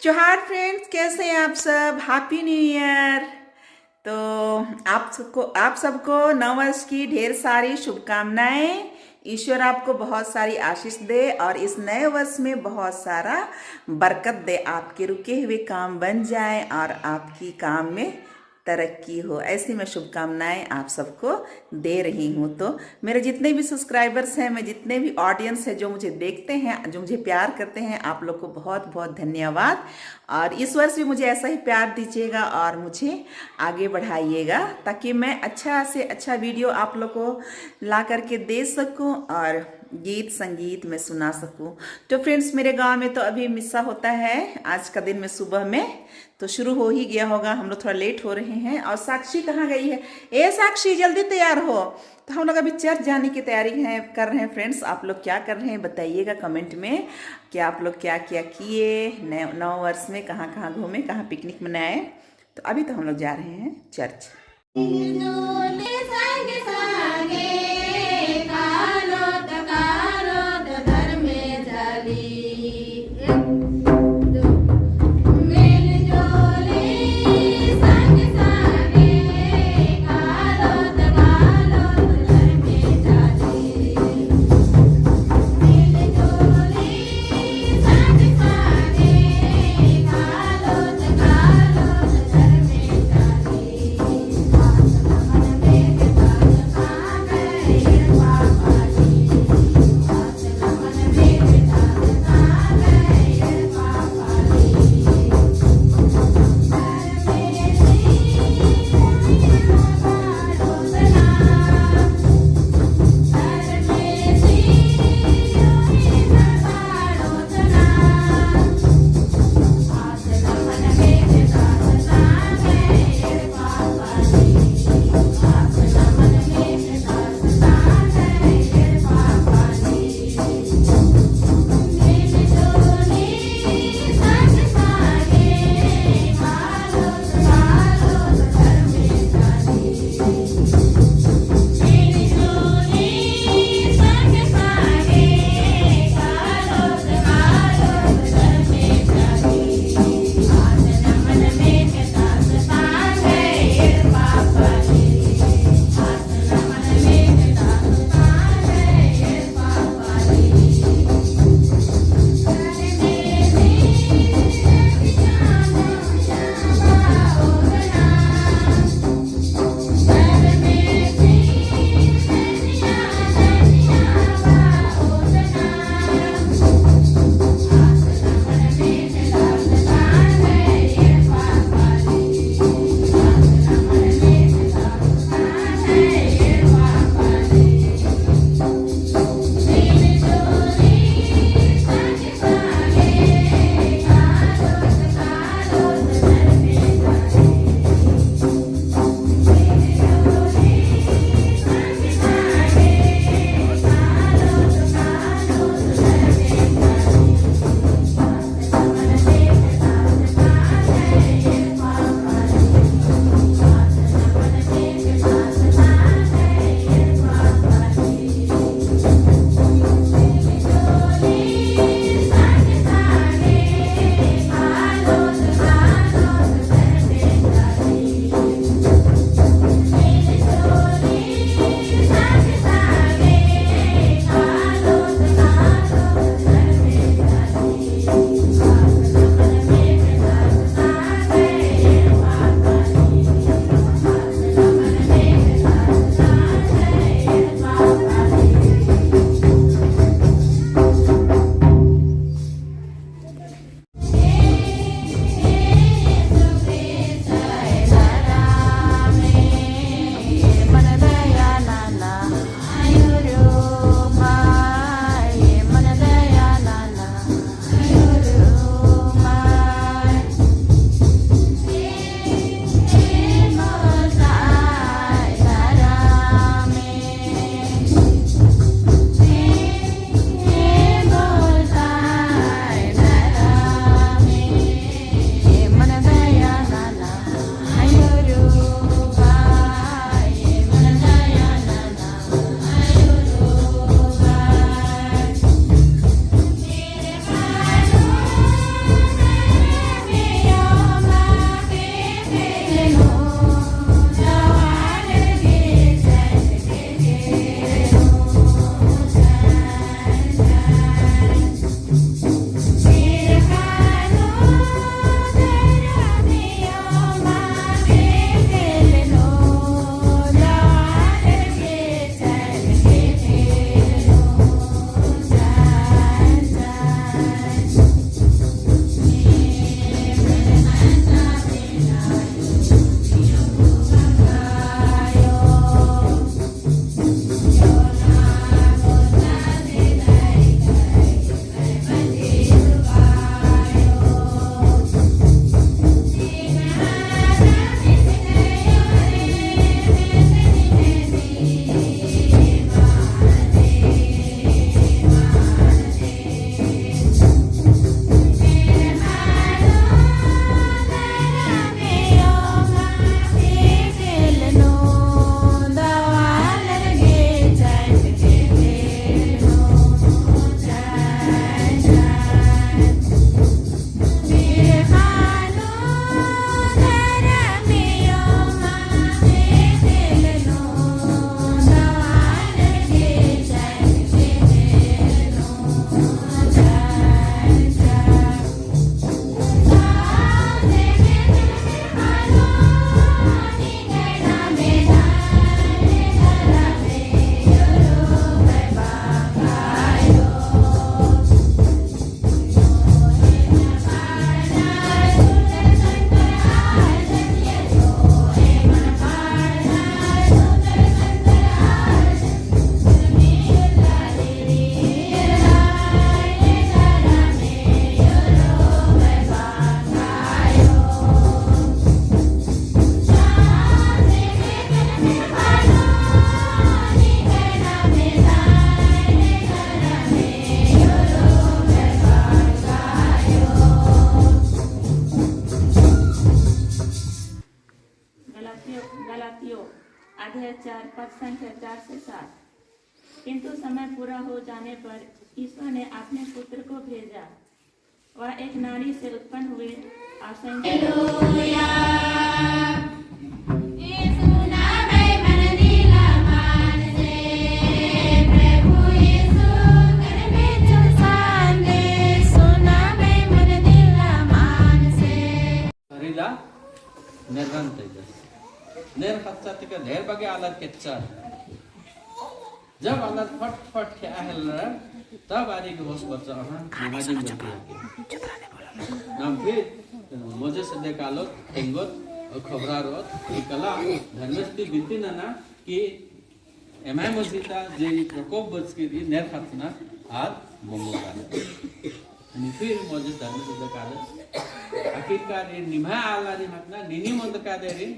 जोहार फ्रेंड्स, कैसे हैं आप सब। Happy new year. तो आप सबको नव वर्ष की ढेर सारी शुभकामनाएं। ईश्वर आपको बहुत सारी आशीष दे और इस नए वर्ष में बहुत सारा बरकत दे। आपके रुके हुए काम बन जाए और आपकी काम में तरक्की हो, ऐसी मैं शुभकामनाएं आप सबको दे रही हूँ। तो मेरे जितने भी सब्सक्राइबर्स हैं, मैं जितने भी ऑडियंस हैं जो मुझे देखते हैं, जो मुझे प्यार करते हैं, आप लोग को बहुत बहुत धन्यवाद। और इस वर्ष भी मुझे ऐसा ही प्यार दीजिएगा और मुझे आगे बढ़ाइएगा ताकि मैं अच्छा से अच्छा वीडियो आप लोग को ला करके दे सकूं और गीत संगीत में सुना सकूं। तो फ्रेंड्स, मेरे गांव में तो अभी मिस्सा होता है आज का दिन में, सुबह में तो शुरू हो ही गया होगा। हम लोग थोड़ा लेट हो रहे हैं। और साक्षी कहाँ गई है? ए साक्षी, जल्दी तैयार हो। तो हम लोग अभी चर्च जाने की तैयारी कर रहे हैं। फ्रेंड्स, आप लोग क्या कर रहे हैं बताइएगा कमेंट में कि आप लोग क्या क्या किए नव वर्ष में, कहाँ कहाँ घूमे, कहाँ पिकनिक मनाए। तो अभी तो हम लोग जा रहे हैं चर्च। अध्याय 4 पद संख्या 4 से 7। किंतु समय पूरा हो जाने पर ईश्वर ने अपने पुत्र को भेजा। वह एक नारी से उत्पन्न हुए असंख्य ढेर बगे आलर केच्चा जब आलर फट फट खेल तब आदि के होश बच्चा निमाजिम नाम फिर मजे से देखालो टेंगोत और खबरारोत कला धर्मस्ती बिनती ना कि एमआई मस्जिदा जे प्रकोप बचकी नेर खतना आज बंगो काले फिर मजे धर्म से देखालो आखिरकार ये निमा आला नि हातना निनी मंद का देरी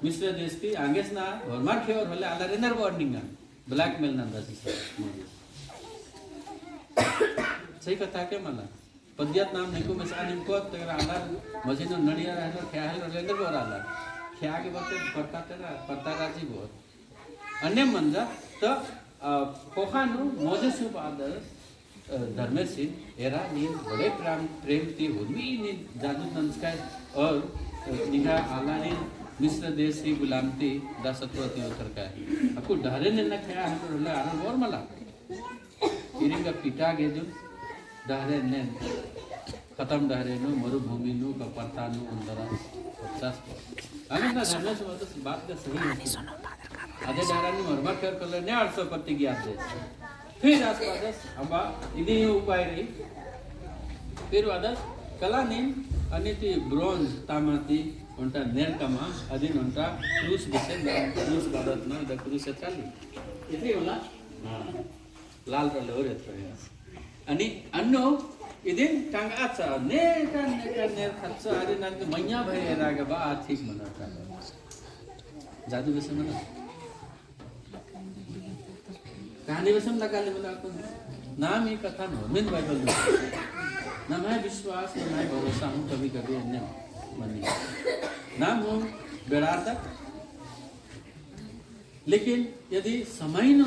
मिश्र देश की आगे ना हरमार खेवर होले आला रेनर वार्निंग ब्लैकमेल नंदा सही कथा के मला पद्यात नाम निको में सानिम को तेरा आला मजीनो नडिया रहनो ख्याल रेनर वर आला ख्या के बात पता राजी बहुत अन्य मंजा तो कोखानु मोजेसु बादर धर्मेसी एरा नी बड़े प्रेम थी हुर्मी नी जादू संस्कार और निगा आला नी मिश्र देश की गुलामती दासत्वती उतर का aku dahare ne nakha halla aran bor mala iringa pita gedu dahare ne khatam dahare no मरुभूमि नु कपरता नु अंदरा 50 अगर ना धर्म से बात का सही है आधे दहरा ने मरवा कर कले ने 800 पत्ती गया दे फिर आसपास अबा इदी उपाय रही फिर वादस कला ने अनिति ब्रोंज तामाती उनका नेर कमा अधीन उनका क्रूस बिसे क्रूस बादत ना द क्रूस चाली इतनी होला लाल रले हो रहते हैं अनि अन्नो इदिन टांग आचा ने का नेर खर्चा अरे ना मैया भाई राग बा ठीक मना का जादू बिसे मना कहानी बिसे लगा ले बोला को नाम ही कथा नो मिन बाइबल में ना मैं विश्वास ना मैं भरोसा हूं कभी कभी अन्य मनी नाम हो बेड़ातक लेकिन यदि समय न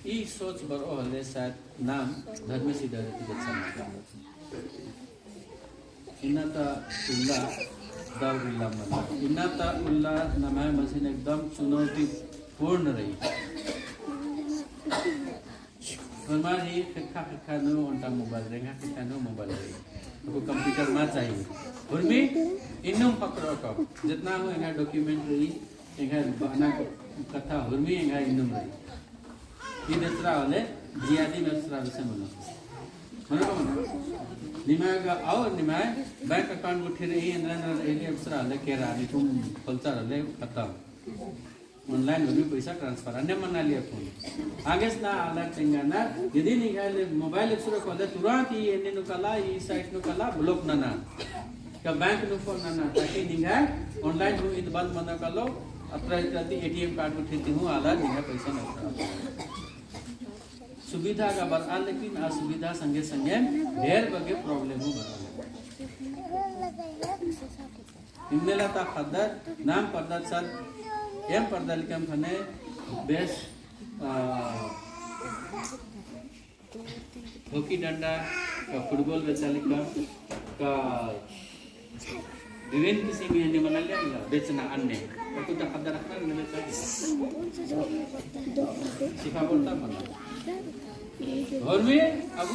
ई सोच बरो हले शायद नाम धर्म से डरती बच्चा ना इन्नता उल्ला दाउल्ला मना इन्नता उल्ला नमाय मशीन एकदम चुनौती पूर्ण रही हमारी फिक्का नो उनका मोबाइल रेंगा फिक्का नो मोबाइल रही तो कंप्यूटर ना चाहिए और भी इन्नम पकड़ो कब जितना हो इनका डॉक्यूमेंट्री इनका बना कथा और भी इनका इन्नम रही ये दूसरा वाले जियादी दूसरा विषय मनो मनो को मनो निमाय का और निमाय बैंक अकाउंट उठे रही इंद्रन एरिया दूसरा वाले केरा निकुम फलता वाले खत्म ऑनलाइन भी पैसा ट्रांसफर अन्य मना लिया फोन आगे ना अलग चंगाना यदि निकाले मोबाइल एक्सरो खोले तुरंत ही एने नु कला ई साइट नु कला ब्लॉक ना का बैंक नु फोन ना ताकि निगाह ऑनलाइन हो इत बंद मना कलो अत्र इत्यादि एटीएम कार्ड उठेती हूं आला निगाह पैसा ना सुविधा का बरआ लेकिन असुविधा संगे संगे ढेर बगे प्रॉब्लम हो बरआ इनमेला ता खदर नाम पदर सर एम पर्दल के फने बेस हॉकी डंडा का फुटबॉल बेचाली का विभिन्न किसी में ने मना लिया बेचना अन्य तो तो खदर रखना मिले चाहिए सिखा बोलता मना और में अब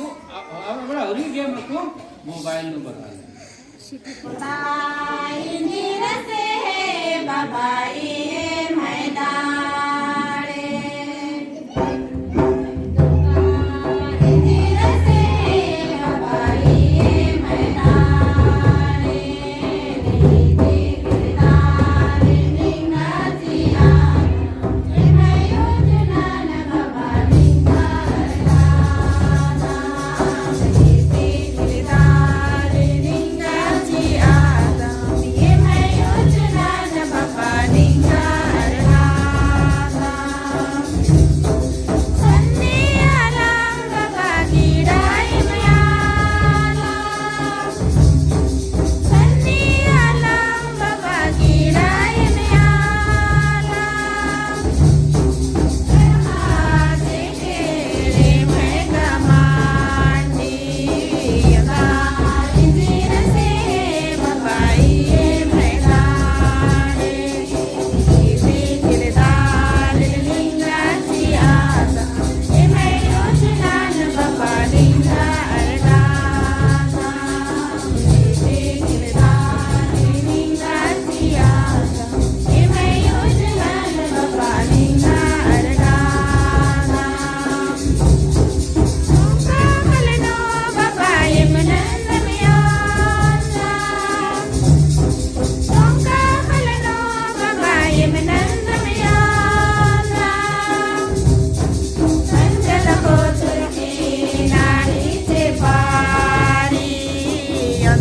बड़ा हरी गेम रखो मोबाइल नो बता Babai Ninga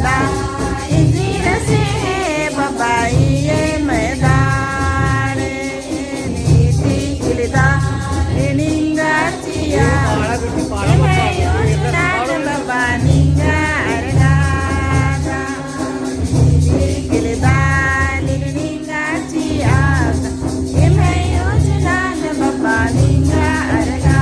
da Indira se babai e medar niti kilida ninga tia baba ninga arga kilida ninga tia baba ninga arga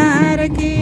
Naraki